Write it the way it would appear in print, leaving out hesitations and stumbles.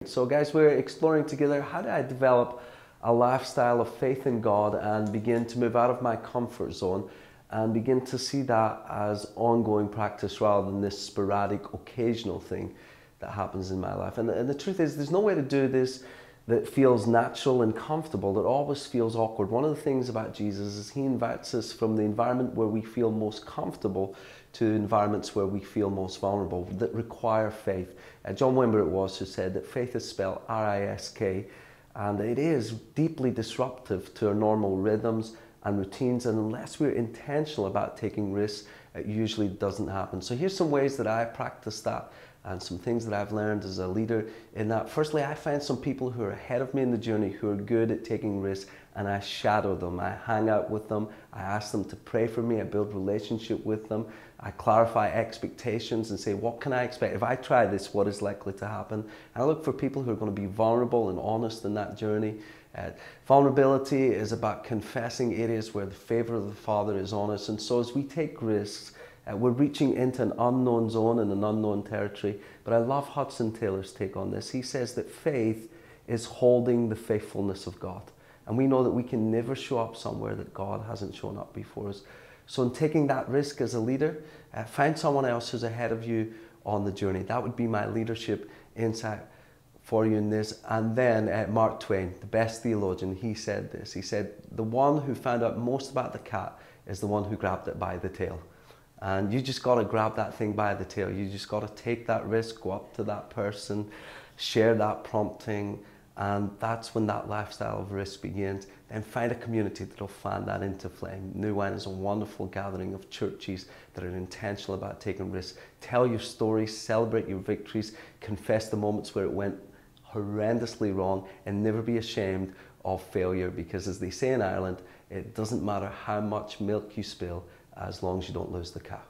So guys, we're exploring together how do I develop a lifestyle of faith in God and begin to move out of my comfort zone and begin to see that as ongoing practice rather than this sporadic, occasional thing that happens in my life. And the truth is, there's no way to do this that feels natural and comfortable, that always feels awkward. One of the things about Jesus is he invites us from the environment where we feel most comfortable to environments where we feel most vulnerable, that require faith. John Wimber it was who said that faith is spelled R-I-S-K, and it is deeply disruptive to our normal rhythms and routines, and unless we're intentional about taking risks, it usually doesn't happen. So here's some ways that I practice that and some things that I've learned as a leader in that. Firstly, I find some people who are ahead of me in the journey who are good at taking risks, and I shadow them. I hang out with them. I ask them to pray for me. I build relationship with them. I clarify expectations and say, what can I expect? If I try this, what is likely to happen? And I look for people who are going to be vulnerable and honest in that journey. Vulnerability is about confessing areas where the favor of the Father is on us. And so as we take risks, we're reaching into an unknown zone and an unknown territory. But I love Hudson Taylor's take on this. He says that faith is holding the faithfulness of God. And we know that we can never show up somewhere that God hasn't shown up before us. So in taking that risk as a leader, find someone else who's ahead of you on the journey. That would be my leadership insight for you in this. And then Mark Twain, the best theologian, he said this. He said, the one who found out most about the cat is the one who grabbed it by the tail. And you just got to grab that thing by the tail. You just got to take that risk, go up to that person, share that prompting, and that's when that lifestyle of risk begins. Then find a community that will fan that into flame. New Wine is a wonderful gathering of churches that are intentional about taking risks. Tell your stories, celebrate your victories, confess the moments where it went horrendously wrong, and never be ashamed of failure, because as they say in Ireland, it doesn't matter how much milk you spill as long as you don't lose the cow.